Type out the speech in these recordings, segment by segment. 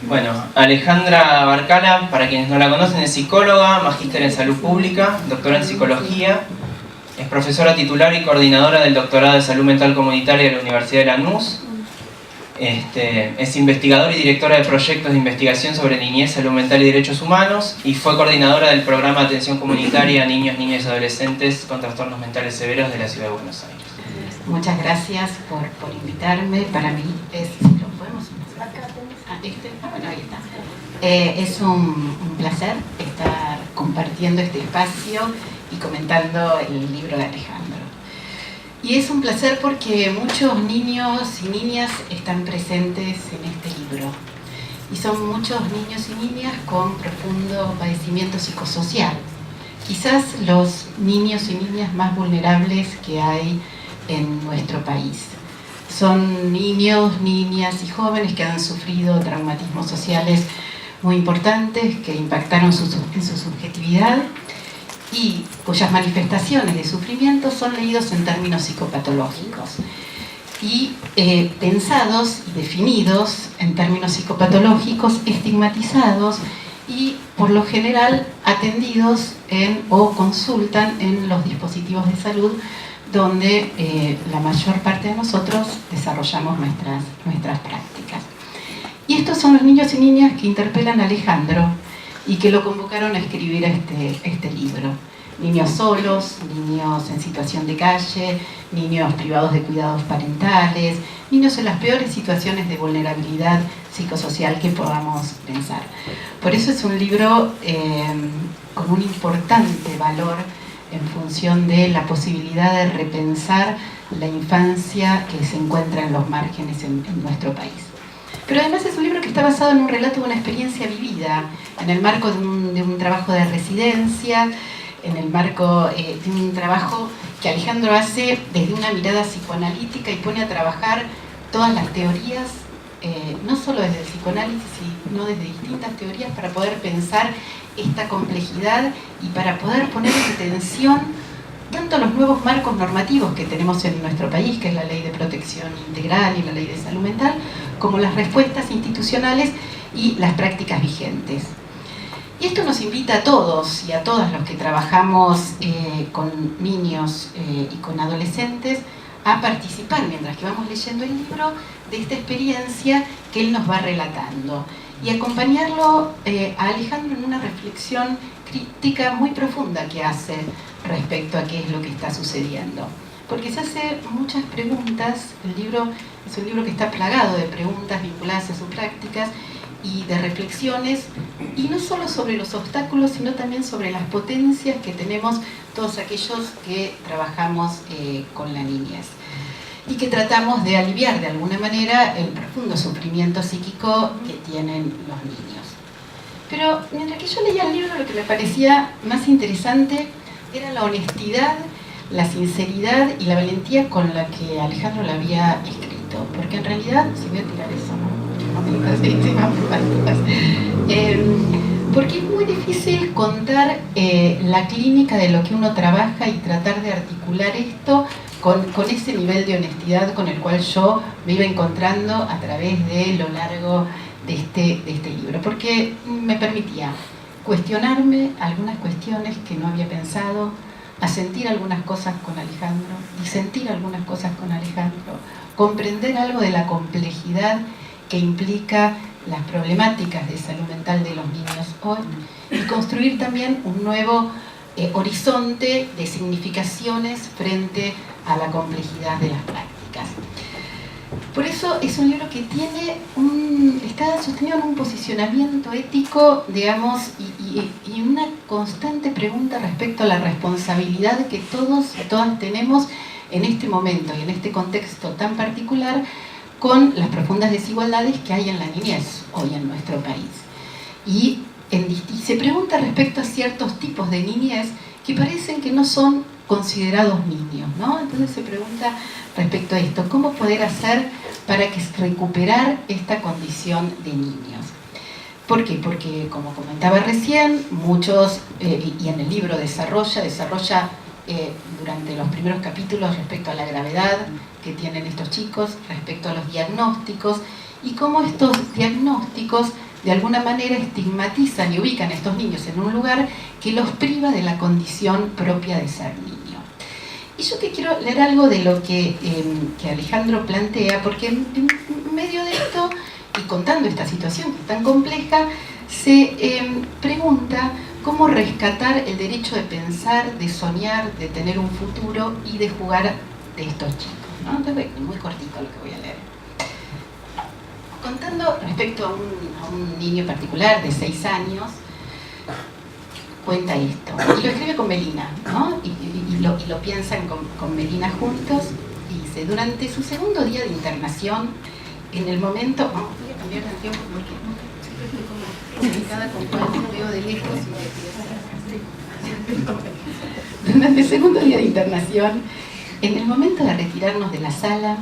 Bueno, Alejandra Barcala, para quienes no la conocen, es psicóloga, magíster en salud pública, doctora en psicología, es profesora titular y coordinadora del doctorado de salud mental comunitaria de la Universidad de Lanús, es investigadora y directora de proyectos de investigación sobre niñez, salud mental y derechos humanos, y fue coordinadora del programa de atención comunitaria a niños, niñas y adolescentes con trastornos mentales severos de la Ciudad de Buenos Aires. Muchas gracias por invitarme. Para mí es... ¿Lo podemos hacer? Bueno, ahí está. Es un placer estar compartiendo este espacio y comentando el libro de Alejandro. Y es un placer porque muchos niños y niñas están presentes en este libro. Y son muchos niños y niñas con profundo padecimiento psicosocial. Quizás los niños y niñas más vulnerables que hay en nuestro país. Son niños, niñas y jóvenes que han sufrido traumatismos sociales muy importantes que impactaron en su subjetividad y cuyas manifestaciones de sufrimiento son leídos en términos psicopatológicos y pensados y definidos en términos psicopatológicos, estigmatizados y por lo general atendidos o consultan en los dispositivos de salud donde la mayor parte de nosotros desarrollamos nuestras prácticas. Y estos son los niños y niñas que interpelan a Alejandro y que lo convocaron a escribir este libro. Niños solos, niños en situación de calle, niños privados de cuidados parentales, niños en las peores situaciones de vulnerabilidad psicosocial que podamos pensar. Por eso es un libro con un importante valor en función de la posibilidad de repensar la infancia que se encuentra en los márgenes en nuestro país. Pero además es un libro que está basado en un relato de una experiencia vivida, en el marco de un trabajo de residencia, en el marco de un trabajo que Alejandro hace desde una mirada psicoanalítica y pone a trabajar todas las teorías, no solo desde el psicoanálisis, sino desde distintas teorías para poder pensar esta complejidad y para poder poner en tensión tanto los nuevos marcos normativos que tenemos en nuestro país, que es la Ley de Protección Integral y la Ley de Salud Mental, como las respuestas institucionales y las prácticas vigentes. Y esto nos invita a todos y a todas los que trabajamos con niños y con adolescentes a participar, mientras que vamos leyendo el libro, de esta experiencia que él nos va relatando. Y acompañarlo a Alejandro en una reflexión crítica muy profunda que hace respecto a qué es lo que está sucediendo. Porque se hace muchas preguntas, el libro es un libro que está plagado de preguntas vinculadas a sus prácticas y de reflexiones, y no solo sobre los obstáculos, sino también sobre las potencias que tenemos todos aquellos que trabajamos con la niñez y que tratamos de aliviar de alguna manera el profundo sufrimiento psíquico que tienen los niños. Pero mientras que yo leía el libro, lo que me parecía más interesante era la honestidad, la sinceridad y la valentía con la que Alejandro lo había escrito, porque en realidad, si voy a tirar eso, porque es muy difícil contar la clínica de lo que uno trabaja y tratar de articular esto con ese nivel de honestidad con el cual yo me iba encontrando a través de lo largo de este libro, porque me permitía cuestionarme algunas cuestiones que no había pensado, a sentir algunas cosas con Alejandro, disentir algunas cosas con Alejandro, comprender algo de la complejidad que implica las problemáticas de salud mental de los niños hoy y construir también un nuevo horizonte de significaciones frente a la complejidad de las prácticas. Por eso es un libro que está sostenido en un posicionamiento ético, digamos, y una constante pregunta respecto a la responsabilidad que todos y todas tenemos en este momento y en este contexto tan particular con las profundas desigualdades que hay en la niñez hoy en nuestro país. Y se pregunta respecto a ciertos tipos de niñez que parecen que no son considerados niños, ¿no? Entonces se pregunta respecto a esto, ¿cómo poder hacer para recuperar esta condición de niños? ¿Por qué? Porque, como comentaba recién, muchos, y en el libro desarrolla durante los primeros capítulos respecto a la gravedad que tienen estos chicos, respecto a los diagnósticos y cómo estos diagnósticos de alguna manera estigmatizan y ubican a estos niños en un lugar que los priva de la condición propia de ser niño. Y yo te quiero leer algo de lo que Alejandro plantea, porque en medio de esto, y contando esta situación que es tan compleja, se pregunta cómo rescatar el derecho de pensar, de soñar, de tener un futuro y de jugar de estos chicos, ¿no? Entonces, muy cortito lo que voy a leer. Contando respecto a un niño particular de 6 años, cuenta esto, y lo escribe con Melina, ¿no? Y lo piensan con Melina juntos, y dice: durante su segundo día de internación, en el momento... voy a cambiar de tiempo porque siempre estoy como complicada con cuál veo de lejos y durante el segundo día de internación, en el momento de retirarnos de la sala,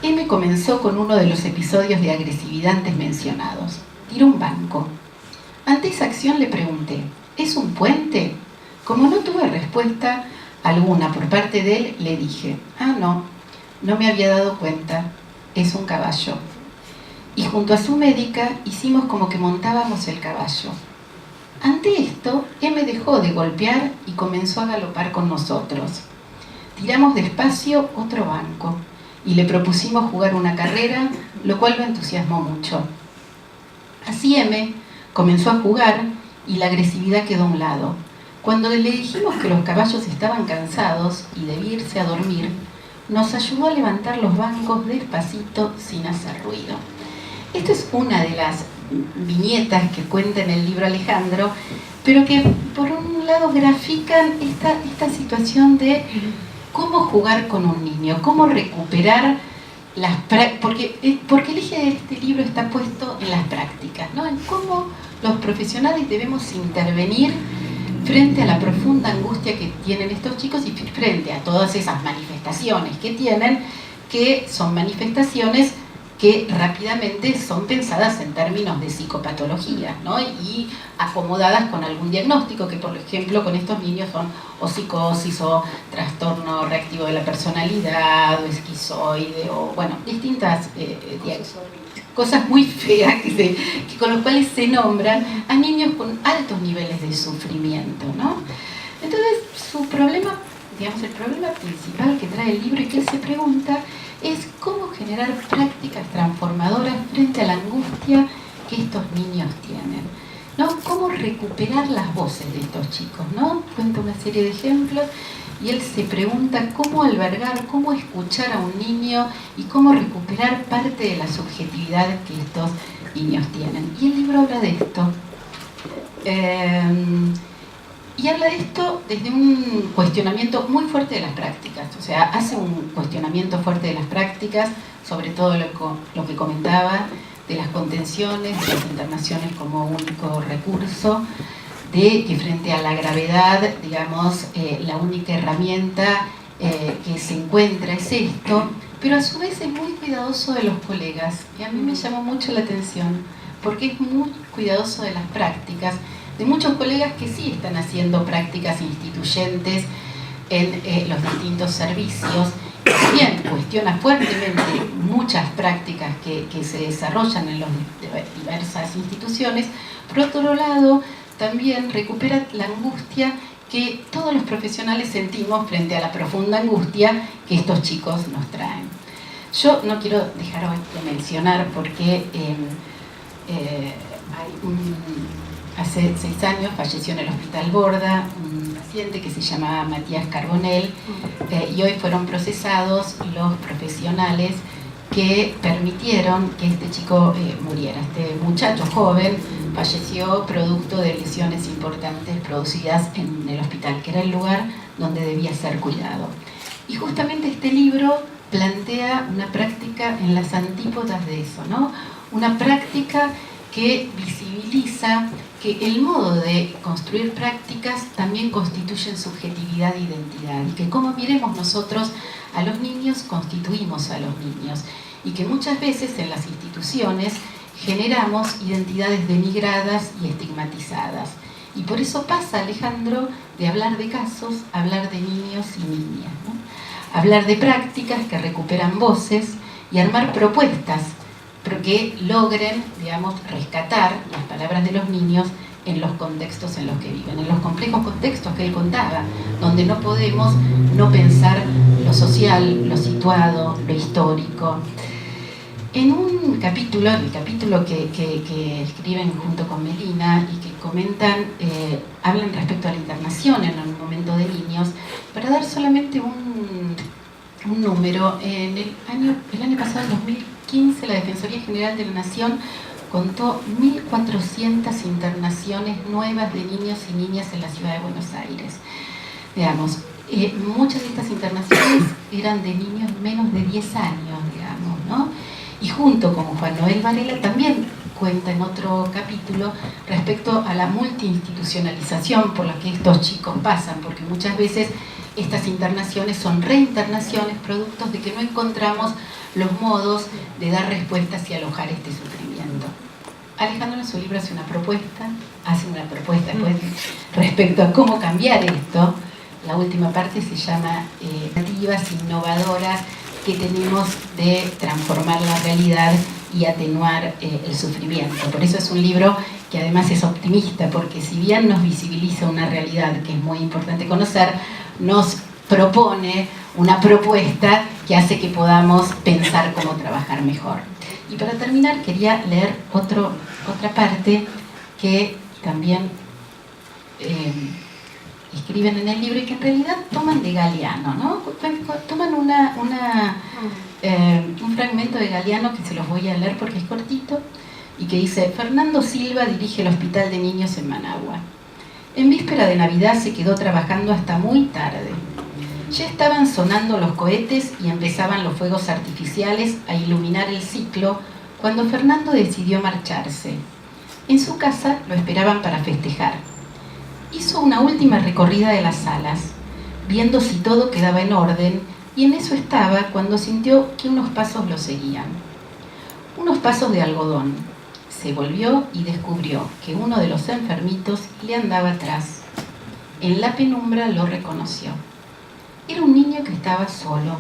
M comenzó con uno de los episodios de agresividad antes mencionados. Tiró un banco. Ante esa acción le pregunté: ¿es un puente? Como no tuve respuesta alguna por parte de él, le dije: ah, no me había dado cuenta, es un caballo. Y junto a su médica hicimos como que montábamos el caballo. Ante esto, M dejó de golpear y comenzó a galopar con nosotros. Tiramos despacio otro banco y le propusimos jugar una carrera, lo cual lo entusiasmó mucho. Así M comenzó a jugar y la agresividad quedó a un lado. Cuando le dijimos que los caballos estaban cansados y debía irse a dormir, nos ayudó a levantar los bancos despacito sin hacer ruido. Esta es una de las viñetas que cuenta en el libro Alejandro, pero que por un lado grafican esta situación de cómo jugar con un niño, cómo recuperar las prácticas, porque el eje de este libro está puesto en las prácticas, ¿no? En cómo los profesionales debemos intervenir frente a la profunda angustia que tienen estos chicos y frente a todas esas manifestaciones que tienen, que son manifestaciones que rápidamente son pensadas en términos de psicopatología, ¿no? Y acomodadas con algún diagnóstico, que por ejemplo con estos niños son o psicosis o trastorno reactivo de la personalidad o esquizoide o bueno, distintas cosas muy feas que con los cuales se nombran a niños con altos niveles de sufrimiento, ¿no? Entonces su problema, digamos, el problema principal que trae el libro y que él se pregunta es cómo generar prácticas transformadoras frente a la angustia que estos niños tienen, ¿no? Cómo recuperar las voces de estos chicos, ¿no? Cuenta una serie de ejemplos y él se pregunta cómo albergar, cómo escuchar a un niño y cómo recuperar parte de la subjetividad que estos niños tienen. Y el libro habla de esto. Y habla de esto desde un cuestionamiento muy fuerte de las prácticas, o sea, hace un cuestionamiento fuerte de las prácticas, sobre todo lo que comentaba, de las contenciones, de las internaciones como único recurso, de que frente a la gravedad, digamos, la única herramienta que se encuentra es esto, pero a su vez es muy cuidadoso de los colegas, y a mí me llamó mucho la atención, porque es muy cuidadoso de las prácticas, de muchos colegas que sí están haciendo prácticas instituyentes en los distintos servicios. También cuestiona fuertemente muchas prácticas que se desarrollan en las diversas instituciones. Por otro lado, también recupera la angustia que todos los profesionales sentimos frente a la profunda angustia que estos chicos nos traen. Yo no quiero dejar de mencionar porque hace 6 años falleció en el Hospital Borda un paciente que se llamaba Matías Carbonell y hoy fueron procesados los profesionales que permitieron que este chico muriera. Este muchacho joven falleció producto de lesiones importantes producidas en el hospital, que era el lugar donde debía ser cuidado. Y justamente este libro plantea una práctica en las antípodas de eso, ¿no? Una práctica que visibiliza que el modo de construir prácticas también constituye subjetividad e identidad, y que como miremos nosotros a los niños, constituimos a los niños, y que muchas veces en las instituciones generamos identidades denigradas y estigmatizadas. Y por eso pasa, Alejandro, de hablar de casos a hablar de niños y niñas, ¿no? Hablar de prácticas que recuperan voces y armar propuestas pero que logren, digamos, rescatar las palabras de los niños en los contextos en los que viven, en los complejos contextos que él contaba, donde no podemos no pensar lo social, lo situado, lo histórico. En un capítulo, el capítulo que escriben junto con Melina y que comentan, hablan respecto a la internación en un momento de niños, para dar solamente un número. En el año pasado, en 2015, la Defensoría General de la Nación contó 1.400 internaciones nuevas de niños y niñas en la ciudad de Buenos Aires. Digamos, muchas de estas internaciones eran de niños menos de 10 años, digamos, ¿no? Y junto con Juan Noel Varela también cuenta en otro capítulo respecto a la multiinstitucionalización por la que estos chicos pasan, porque muchas veces estas internaciones son reinternaciones, productos de que no encontramos los modos de dar respuestas y alojar este sufrimiento. Alejandro en su libro hace una propuesta pues, respecto a cómo cambiar esto. La última parte se llama Alternativas innovadoras que tenemos de transformar la realidad y atenuar el sufrimiento. Por eso es un libro que además es optimista, porque si bien nos visibiliza una realidad que es muy importante conocer, nos propone una propuesta que hace que podamos pensar cómo trabajar mejor. Y para terminar quería leer otra parte que también escriben en el libro y que en realidad toman de Galeano, ¿no? Toman un fragmento de Galeano que se los voy a leer porque es cortito y que dice: Fernando Silva dirige el Hospital de Niños en Managua. En víspera de Navidad se quedó trabajando hasta muy tarde. Ya estaban sonando los cohetes y empezaban los fuegos artificiales a iluminar el ciclo cuando Fernando decidió marcharse. En su casa lo esperaban para festejar. Hizo una última recorrida de las salas, viendo si todo quedaba en orden, y en eso estaba cuando sintió que unos pasos lo seguían. Unos pasos de algodón. Se volvió y descubrió que uno de los enfermitos le andaba atrás. En la penumbra lo reconoció. Era un niño que estaba solo.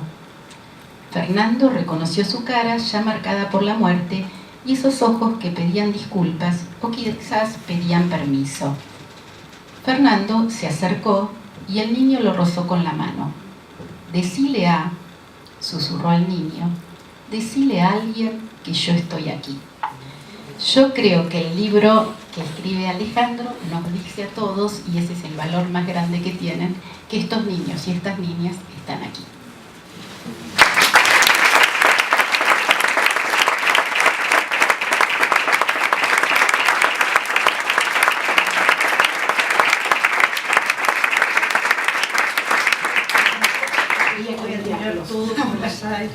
Fernando reconoció su cara ya marcada por la muerte y esos ojos que pedían disculpas o quizás pedían permiso. Fernando se acercó y el niño lo rozó con la mano. «Decile a», susurró al niño, «decile a alguien que yo estoy aquí». Yo creo que el libro que escribe Alejandro nos dice a todos, y ese es el valor más grande que tienen, que estos niños y estas niñas están aquí. Voy a tirar todo por las aires.